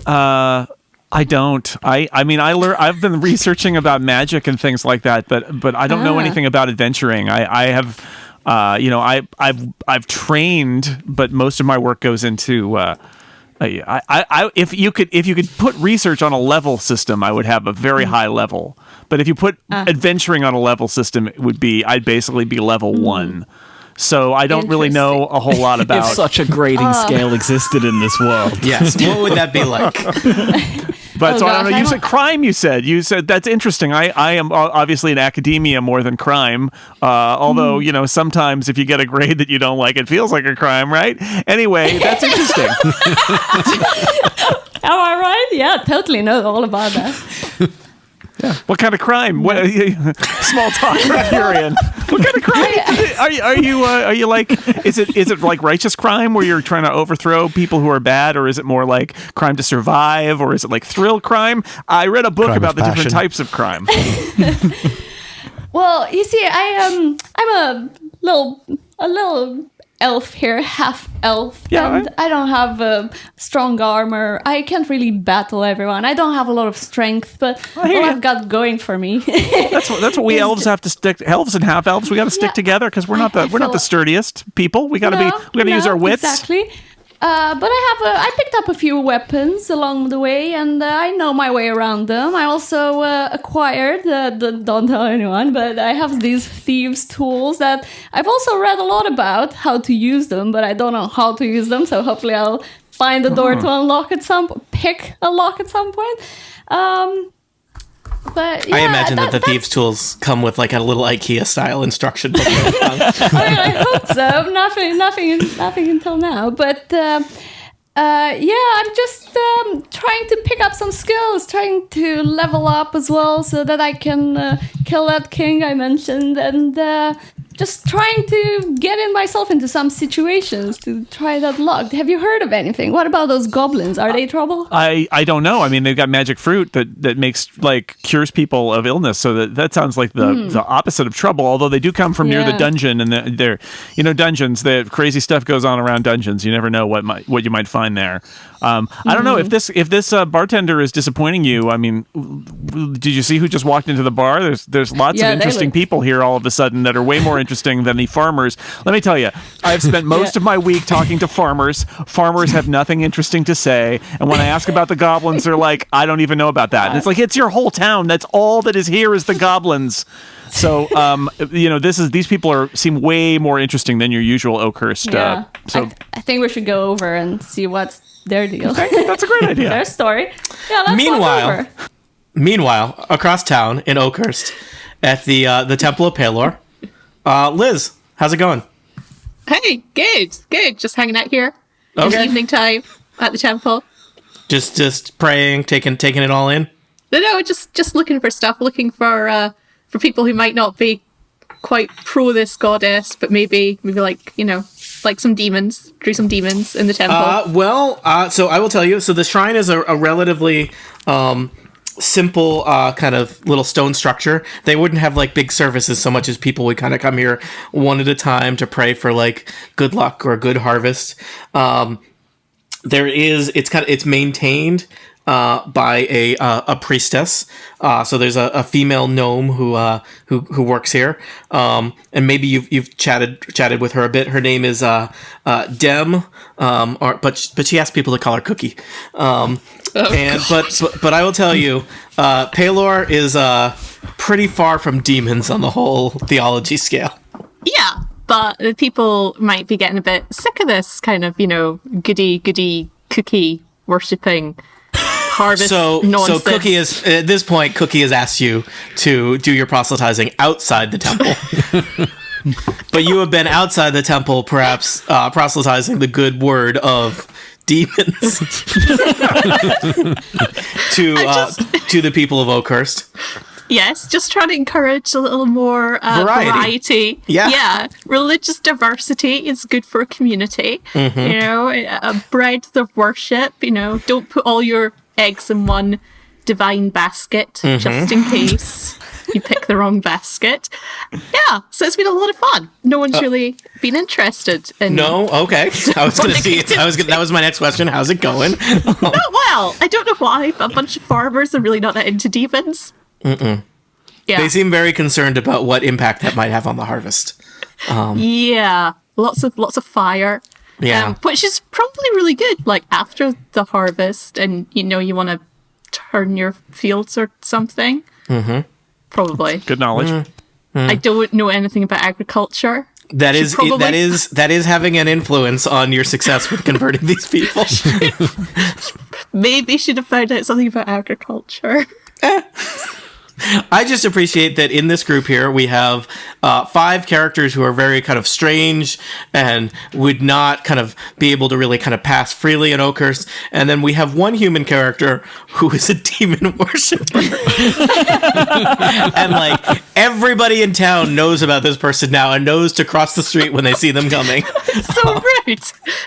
don't. I've been researching about magic and things like that, but I don't know anything about adventuring. I've trained, but most of my work goes into. If you could put research on a level system, I would have a very high level. But if you put adventuring on a level system, I'd basically be level 1. So I don't really know a whole lot about. If such a grading scale existed in this world, yes, what would that be like? But I don't know. You said crime. You said that's interesting. I am obviously in academia more than crime. Although sometimes if you get a grade that you don't like, it feels like a crime, right? Anyway, that's interesting. Am I right? Yeah, totally know all about that. Yeah. What kind of crime? What small talk from Furion. What kind of crime? Are you like? Is it like righteous crime where you're trying to overthrow people who are bad, or is it more like crime to survive, or is it like thrill crime? I read a book Crime about the of different passion. types of crime. Well, you see, I'm a little elf here, half elf, Yeah, and I don't have strong armor. I can't really battle everyone. I don't have a lot of strength, but all I've got going for me. That's what we elves have to stick. Elves and half elves, we got to stick together because we're not the sturdiest people. We got to use our wits. Exactly. But I picked up a few weapons along the way, and I know my way around them. I also acquired, don't tell anyone, but I have these thieves' tools that I've also read a lot about how to use them, but I don't know how to use them, so hopefully I'll find a door to unlock pick a lock at some point. But yeah, I imagine that the thieves' tools come with like a little IKEA-style instruction book. I hope so. Nothing until now. But I'm just trying to pick up some skills, trying to level up as well, so that I can kill that king I mentioned, and just trying to get myself into some situations to try that luck. Have you heard of anything? What about those goblins? Are they trouble? I don't know. I mean, they've got magic fruit that makes cures people of illness. So that sounds like the opposite of trouble. Although they do come from near the dungeon, and they're dungeons. The crazy stuff goes on around dungeons. You never know what you might find there. I don't know if this bartender is disappointing you. I mean, did you see who just walked into the bar? There's lots of interesting people here all of a sudden that are way more interesting than the farmers. Let me tell you, I've spent most of my week talking to farmers. Farmers have nothing interesting to say, and when I ask about the goblins, they're like, I don't even know about that. And it's like, it's your whole town. That's all that is here is the goblins. So, these people seem way more interesting than your usual Oakhurst. Yeah. I think we should go over and see what's their deal. Okay, that's a great idea. Their story. Yeah, let's walk over. Meanwhile, across town in Oakhurst, at the Temple of Pelor, Liz, how's it going? Hey, good. Just hanging out here in the evening time at the temple. Just praying, taking it all in. No, just looking for stuff, looking for people who might not be quite pro this goddess, but maybe like some demons, drew some demons in the temple. So I will tell you. So the shrine is a relatively simple kind of little stone structure. They wouldn't have like big services so much as people would kind of come here one at a time to pray for like good luck or a good harvest. It's maintained by a priestess. So there's a female gnome who works here. And maybe you've chatted with her a bit. Her name is Dem, but she asks people to call her Cookie. But I will tell you, Pelor is pretty far from demons on the whole theology scale. Yeah, but the people might be getting a bit sick of this kind of goody cookie worshipping harvest nonsense. So Cookie is at this point. Cookie has asked you to do your proselytizing outside the temple, but you have been outside the temple, perhaps proselytizing the good word of demons to the people of Oakhurst. Yes, just trying to encourage a little more variety. Yeah, religious diversity is good for a community. A breadth of worship. Don't put all your eggs in one divine basket, just in case you pick the wrong basket. Yeah, so it's been a lot of fun. No one's really been interested in. No, okay. I was going to see. That was my next question. How's it going? Well, I don't know why, but a bunch of farmers are really not that into demons. Yeah. They seem very concerned about what impact that might have on the harvest. Yeah, lots of fire. Yeah, which is probably really good. Like after the harvest, and you want to turn your fields or something. Probably good knowledge. I don't know anything about agriculture. That is having an influence on your success with converting these people. Maybe should have found out something about agriculture. I just appreciate that in this group here we have 5 characters who are very kind of strange and would not kind of be able to really kind of pass freely in Oakhurst, and then we have one human character who is a demon worshiper. And like everybody in town knows about this person now and knows to cross the street when they see them coming. So rude.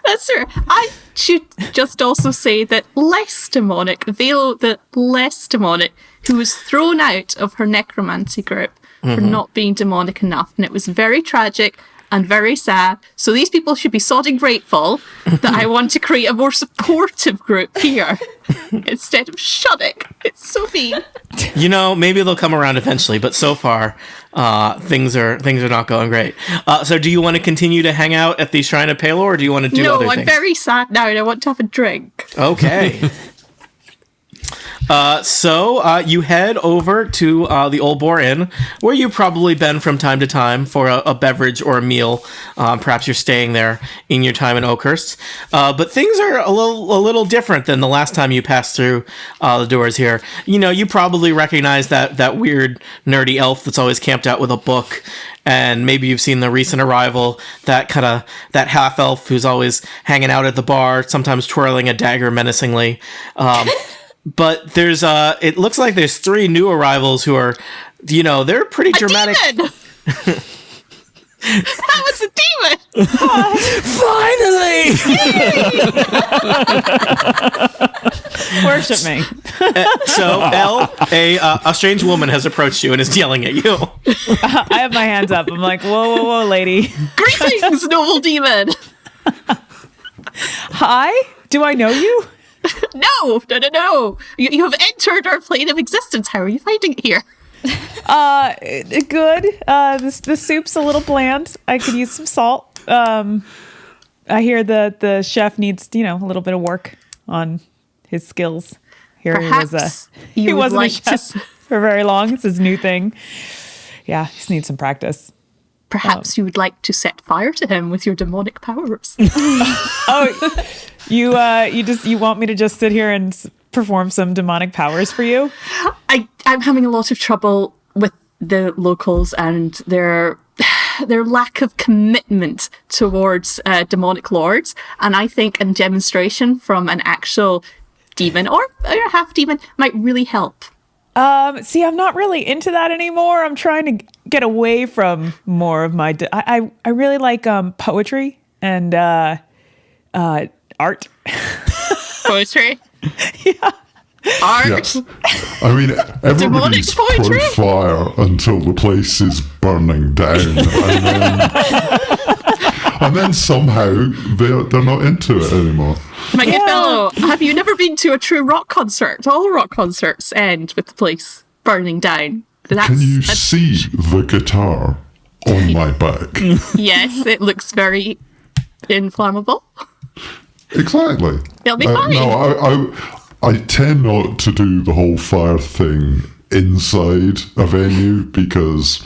That's true. I should just also say that Velo the less demonic, who was thrown out of her necromancy group for not being demonic enough. And it was very tragic. and very sad. So these people should be sodding grateful that I want to create a more supportive group here instead of shunning. It's so mean. You know, maybe they'll come around eventually, but so far, things are not going great. So do you want to continue to hang out at the Shrine of Palor, or do you want to do other things? No, I'm very sad now and I want to have a drink. Okay. So you head over to the Old Boar Inn, where you've probably been from time to time for a beverage or a meal. Perhaps you're staying there in your time in Oakhurst. But things are a little different than the last time you passed through the doors here. You know, you probably recognize that weird nerdy elf that's always camped out with a book. And maybe you've seen the recent arrival, that half elf who's always hanging out at the bar, sometimes twirling a dagger menacingly. But there's it looks like there's 3 new arrivals who are, you know, they're pretty dramatic. Demon! That was a demon! Finally! Worship me. So, Elle, a strange woman has approached you and is yelling at you. I have my hands up. I'm like, whoa, lady. Greetings, noble demon! Hi? Do I know you? No. You have entered our plane of existence. How are you finding it here? Good. The soup's a little bland. I could use some salt. I hear the chef needs, you know, a little bit of work on his skills. Here Perhaps he wasn't like a chef for very long. It's his new thing. Yeah, he just needs some practice. Perhaps you would like to set fire to him with your demonic powers. Oh, you want me to just sit here and perform some demonic powers for you? I'm having a lot of trouble with the locals and their lack of commitment towards demonic lords, and I think a demonstration from an actual demon or half demon might really help. See, I'm not really into that anymore. I'm trying to get away from more of my. I really like poetry and art. Poetry. Yeah. Art. Yeah. I mean, everybody's put fire until the place is burning down, and then somehow they're not into it anymore. My good fellow, have you never been to a true rock concert? All rock concerts end with the place burning down. Can you see the guitar on my back? Yes, it looks very inflammable. Exactly. It'll be fine. No, I tend not to do the whole fire thing inside a venue because,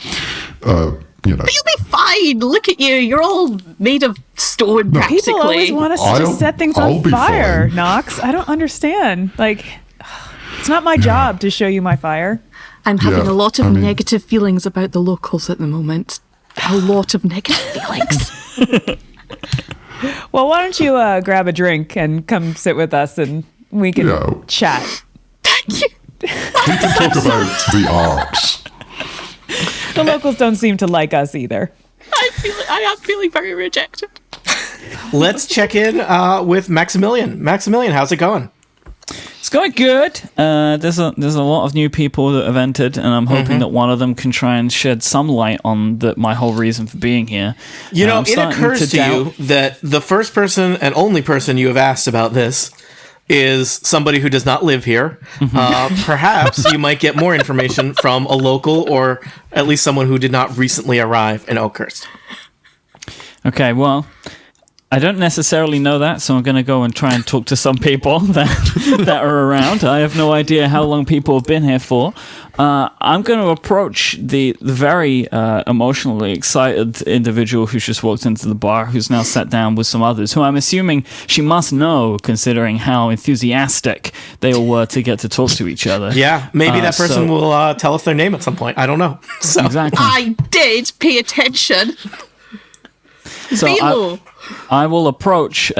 you know. But you'll be fine. Look at you. You're all made of stone, practically. People always want us to just set things on fire, Nox. I don't understand. Like, it's not my job to show you my fire. I'm having a lot of negative feelings about the locals at the moment. A lot of negative feelings. Well, why don't you grab a drink and come sit with us and we can chat. Thank you. We can talk about the arts. The locals don't seem to like us either. I am feeling very rejected. Let's check in with Maximilian. Maximilian, how's it going? It's going good. There's a lot of new people that have entered, and I'm hoping that one of them can try and shed some light on my whole reason for being here. You know, it occurs to you that the first person and only person you have asked about this is somebody who does not live here. Perhaps you might get more information from a local or at least someone who did not recently arrive in Oakhurst. Okay, well, I don't necessarily know that, so I'm going to go and try and talk to some people that are around. I have no idea how long people have been here for. I'm going to approach the very emotionally excited individual who's just walked into the bar, who's now sat down with some others, who I'm assuming she must know, considering how enthusiastic they all were to get to talk to each other. Yeah, maybe that person will tell us their name at some point. I don't know. So. Exactly. I did pay attention. So I will approach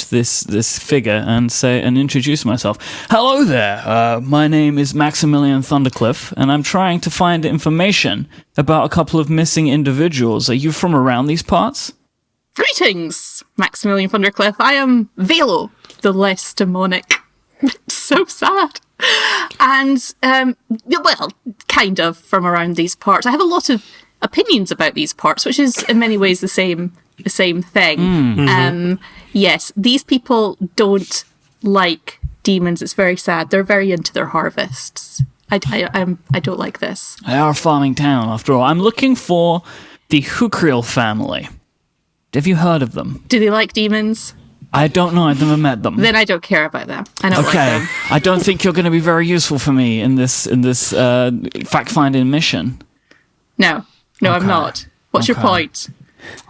this figure and introduce myself. Hello there. My name is Maximilian Thundercliff, and I'm trying to find information about a couple of missing individuals. Are you from around these parts? Greetings, Maximilian Thundercliff. I am Velo, the less demonic. So sad. And well, kind of from around these parts. I have a lot of opinions about these parts, which is in many ways the same thing. Yes, these people don't like demons. It's very sad. They're very into their harvests. I don't like this. They are a farming town, after all. I'm looking for the Hukriel family. Have you heard of them? Do they like demons? I don't know. I've never met them. Then I don't care about them. I don't like them. I don't think you're going to be very useful for me in this fact-finding mission. No, I'm not. What's your point?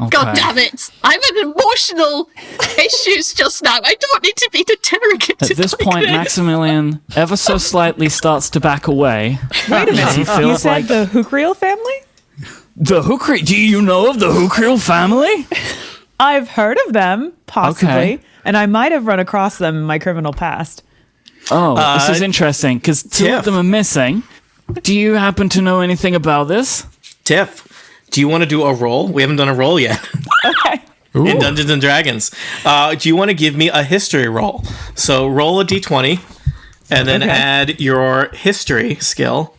Okay. God damn it! I'm in emotional issues just now. I don't need to be interrogated. At this like point, this. Maximilian ever so slightly starts to back away. Wait a minute. You You said the Hukriel family? The Hukriel? Do you know of the Hukriel family? I've heard of them, possibly, Okay. and I might have run across them in my criminal past. Oh, this is interesting, because two of them are missing. Do you happen to know anything about this? Tiff, do you want to do a roll? We haven't done a roll yet. Okay. In Dungeons and Dragons. Do you want to give me a history roll? So roll a d20 and then add your history skill,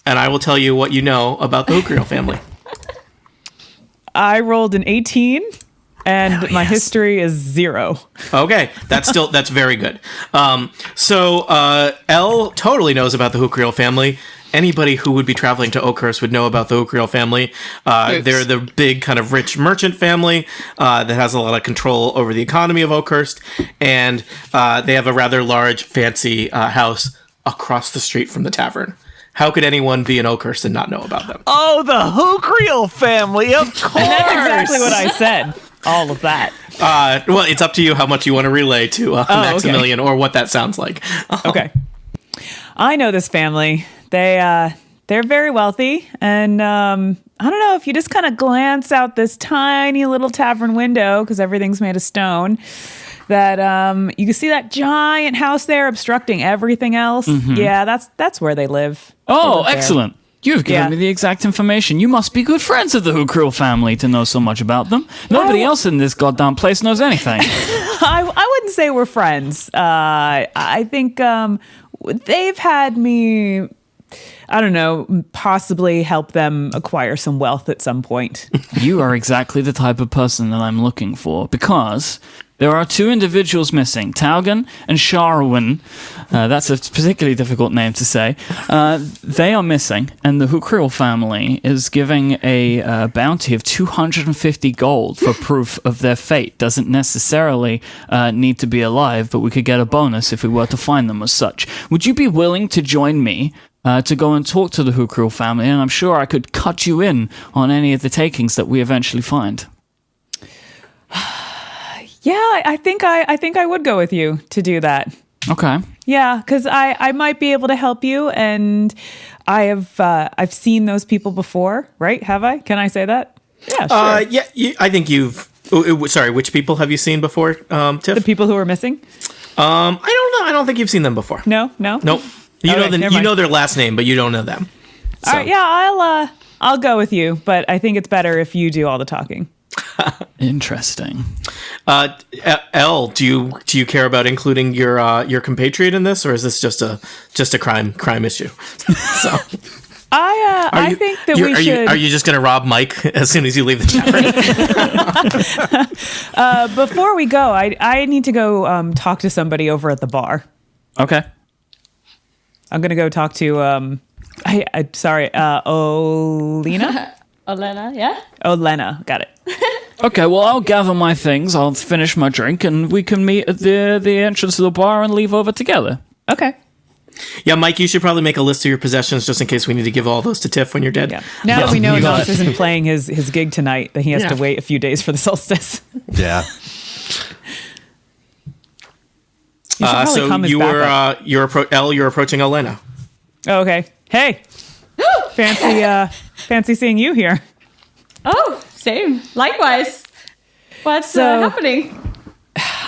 and I will tell you what you know about the Hukriel family. I rolled an 18, and my history is 0. Okay, that's very good. So Elle totally knows about the Hukriel family. Anybody who would be traveling to Oakhurst would know about the Hukriel family. They're the big kind of rich merchant family that has a lot of control over the economy of Oakhurst, and they have a rather large, fancy house across the street from the tavern. How could anyone be in Oakhurst and not know about them? Oh, the Hukriel family, of course. And that's exactly what I said. All of that. Well, it's up to you how much you want to relay to Maximilian or what that sounds like. Okay. I know this family. They're very wealthy, and I don't know if you just kind of glance out this tiny little tavern window because everything's made of stone. That you can see that giant house there obstructing everything else. Yeah, that's where they live. Oh, They live excellent. You've given me the exact information. You must be good friends of the Hukriel family to know so much about them. Nobody else in this goddamn place knows anything. I wouldn't say we're friends. I think they've had me, I don't know, possibly help them acquire some wealth at some point. You are exactly the type of person that I'm looking for, because there are two individuals missing, Taugen and Sharwin. That's a particularly difficult name to say. They are missing, and the Hukriel family is giving a bounty of 250 gold for proof of their fate. Doesn't necessarily need to be alive, but we could get a bonus if we were to find them as such. Would you be willing to join me to go and talk to the Hukriel family? And I'm sure I could cut you in on any of the takings that we eventually find. Yeah, I think I would go with you to do that. Okay. Yeah, because I might be able to help you, and I've seen those people before, right? Have I? Can I say that? Yeah, sure. I think you've. Sorry, which people have you seen before, Tiff? The people who are missing? I don't know. I don't think you've seen them before. No. Nope. You know their last name, but you don't know them. So. All right, yeah, I'll go with you, but I think it's better if you do all the talking. Interesting. Elle, do you care about including your compatriot in this, or is this just a crime issue? So I think that we should. Are you just going to rob Mike as soon as you leave the tavern? Before we go, I need to go talk to somebody over at the bar. Okay. I'm going to go talk to Olena. Olena, yeah? Olena, got it. Okay, well, I'll gather my things, I'll finish my drink, and we can meet at the entrance of the bar and leave over together. Okay. Yeah, Mike, you should probably make a list of your possessions just in case we need to give all those to Tiff when you're dead. Yeah. Now that we know got Josh it. isn't playing his gig tonight, that he has to wait a few days for the solstice. Yeah. So you're approaching Elena. Oh, okay. Hey, fancy seeing you here. Oh, same. Likewise. What's happening?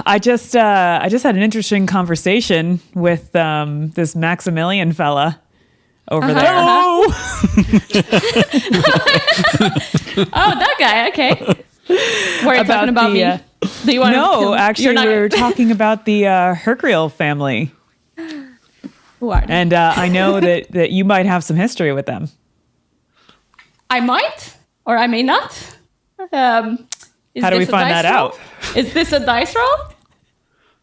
I just had an interesting conversation with this Maximilian fella over there. Oh, that guy. Okay. Were you talking about me? Do you want No, to actually, we were talking about the Hukriel family. Who are they? And I know that you might have some history with them. I might? or I may not. How do we find that out? Is this a dice roll?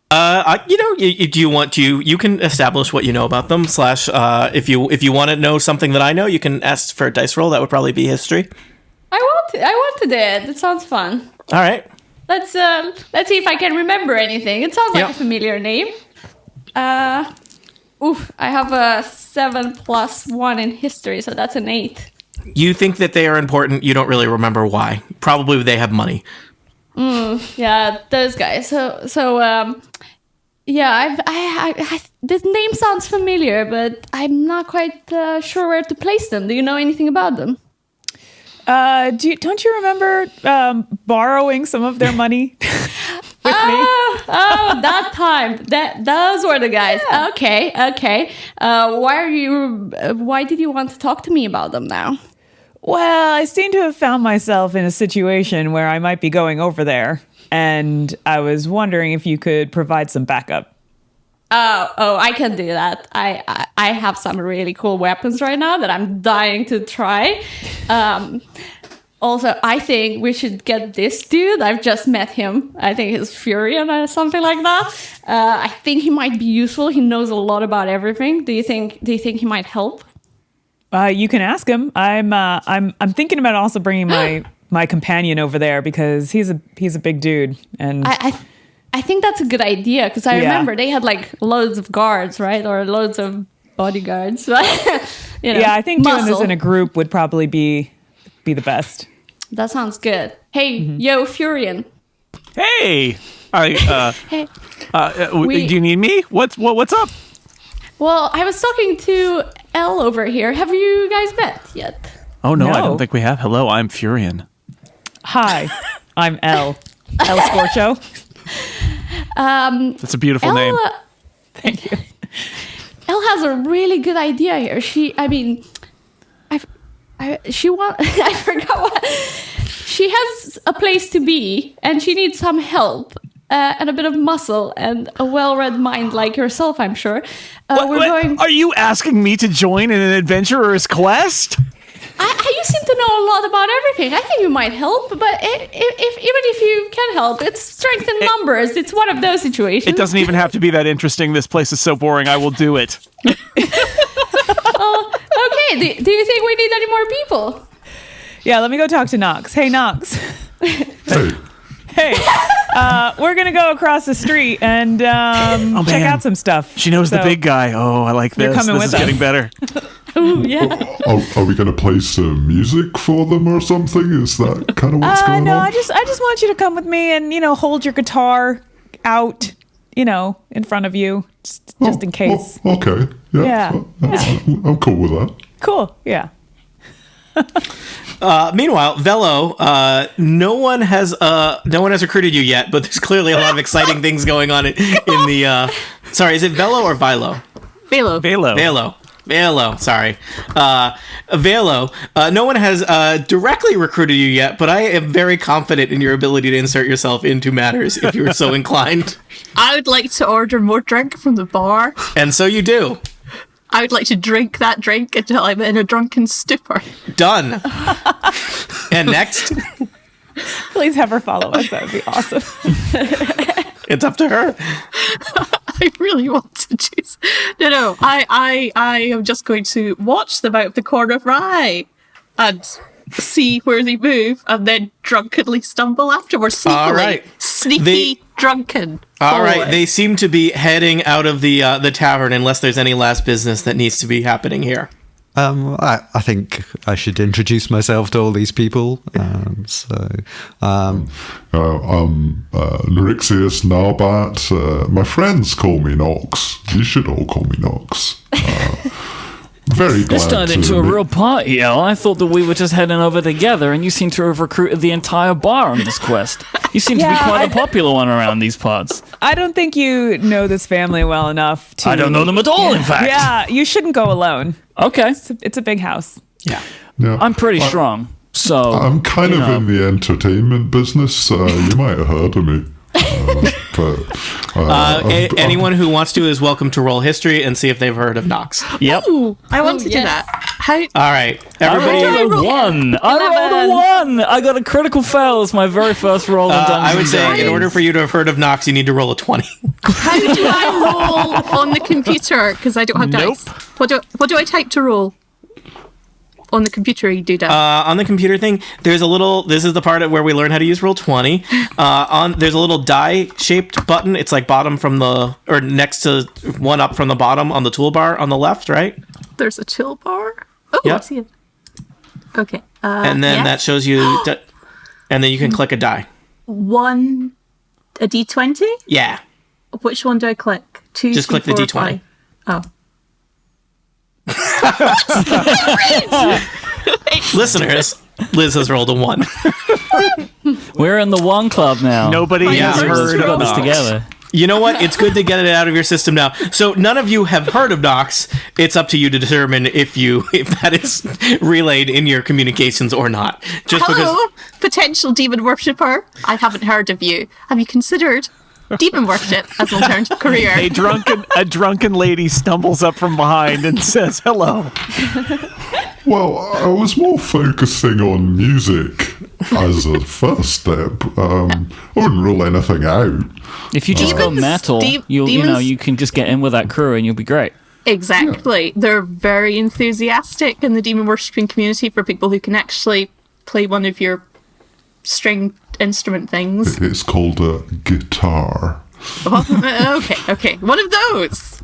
Do you want to? You can establish what you know about them. / if you want to know something that I know, you can ask for a dice roll. That would probably be history. I want to do it. It sounds fun. All right. Let's see if I can remember anything. It sounds like a familiar name. I have a 7 + 1 in history, so that's an 8. You think that they are important. You don't really remember why. Probably they have money. Yeah, those guys. This name sounds familiar, but I'm not quite sure where to place them. Do you know anything about them? Don't you remember borrowing some of their money with me? Oh, that time. Those were the guys. Yeah. Okay. Why did you want to talk to me about them now? Well, I seem to have found myself in a situation where I might be going over there, and I was wondering if you could provide some backup. Oh, I can do that. I have some really cool weapons right now that I'm dying to try. Also, I think we should get this dude. I've just met him. I think he's Furion or something like that. I think he might be useful. He knows a lot about everything. Do you think he might help? You can ask him. I'm thinking about also bringing my companion over there because he's a big dude, and I think that's a good idea because I remember they had like loads of guards, right, or loads of bodyguards. Yeah, I think doing this in a group would probably be the best. That sounds good. Hey, yo, Furion. Hey. Hey. Do you need me? What's up? Well, I was talking to Elle over here. Have you guys met yet? Oh, no, I don't think we have. Hello, I'm Furion. Hi, I'm Elle. Elle Scorcho. That's a beautiful name. Thank you. Elle has a really good idea here. I forgot what. She has a place to be, and she needs some help. And a bit of muscle and a well-read mind like yourself, I'm sure. Are you asking me to join in an adventurer's quest? You seem to know a lot about everything. I think you might help, but even if you can help, it's strength in numbers. It's one of those situations. It doesn't even have to be that interesting. This place is so boring. I will do it. Okay. Do you think we need any more people? Yeah, let me go talk to Nox. Hey, Nox. Hey, we're going to go across the street and check out some stuff. She knows the big guy. Oh, I like this. You're coming this with is us. getting better. Oh, yeah. Are we going to play some music for them or something? Is that kind of what's going on? No, I just want you to come with me and, hold your guitar out, in front of you, just in case. Okay. Yeah. I'm cool with that. Cool. Yeah. Meanwhile, Velo, no one has recruited you yet, but there's clearly a lot of exciting things going on in the. Sorry, is it Velo or Vilo? Velo. Sorry, Velo. No one has directly recruited you yet, but I am very confident in your ability to insert yourself into matters if you were so inclined. I would like to order more drink from the bar. And so you do. I would like to drink that drink until I'm in a drunken stupor. Done. And next? Please have her follow us. That would be awesome. It's up to her. I really want to choose. No. I am just going to watch them out of the corner of my eye and see where they move and then drunkenly stumble afterwards. Sneakily. All right. Sneaky drunken. All right. They seem to be heading out of the tavern unless there's any last business that needs to be happening here. I think I should introduce myself to all these people. I'm Nerixius Narbat. My friends call me Nox. You should all call me Nox. Very glad. This turned into a real party, Elle. I thought that we were just heading over together, and you seem to have recruited the entire bar on this quest. You seem to be quite a popular one around these parts. I don't think you know this family well enough to... I don't know them at all, in fact. Yeah, you shouldn't go alone. Okay. It's a big house. Yeah. I'm pretty strong, so... I'm kind of in the entertainment business. You might have heard of me. Anyone who wants to is welcome to roll history and see if they've heard of Nox. Yep. Ooh, I want to do that. How? All right, I everybody. rolled a 1. I rolled a 1. I got a critical fail as my very first roll in Dungeons I would and say, Dragons. in order for you to have heard of Nox, you need to roll a 20. How do I roll on the computer? Because I don't have dice. What do I type to roll? On the computer, you do that. On the computer thing, there's a little. This is the part where we learn how to use Roll20. There's a little die-shaped button. It's like bottom from the, or next to one up from the bottom on the toolbar on the left, right? There's a toolbar. Oh, Yep. I see it. Okay. And then that shows you, and then you can click a die. A D20. Yeah. Which one do I click? 2. Just click the D20. 5. Oh. Listeners, Liz has rolled a 1. We're in the 1 club now. Nobody has heard got of this Nox. together. You know what? It's good to get it out of your system now. So none of you have heard of Nox. It's up to you to determine if that is relayed in your communications or not. Just Hello, potential demon worshipper. I haven't heard of you. Have you considered demon worship as an alternative career? A drunken lady stumbles up from behind and says hello. Well, I was more focusing on music as a first step. I wouldn't rule anything out. If you just go Demons- metal, you demons- can just get in with that crew and you'll be great. Exactly. They're very enthusiastic in the demon worshipping community for people who can actually play one of your string instrument things. It's called a guitar. Okay. One of those.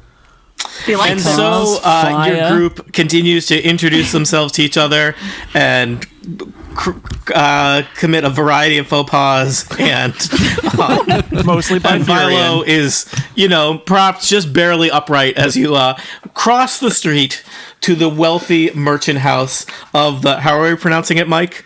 They like And them. so your Fire. group continues to introduce themselves to each other and commit a variety of faux pas, and Mostly by and Philo is, perhaps just barely upright as you cross the street to the wealthy merchant house of the, how are we pronouncing it, Mike?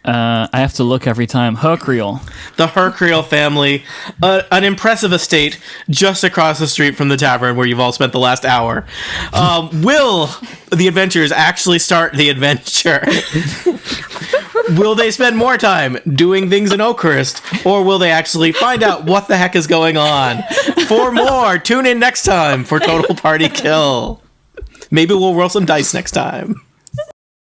I have to look every time. Hercreal. The Hercreal family, an impressive estate just across the street from the tavern where you've all spent the last hour. Will the adventurers actually start the adventure? Will they spend more time doing things in Oakhurst, or will they actually find out what the heck is going on? For more, tune in next time for Total Party Kill. Maybe we'll roll some dice next time.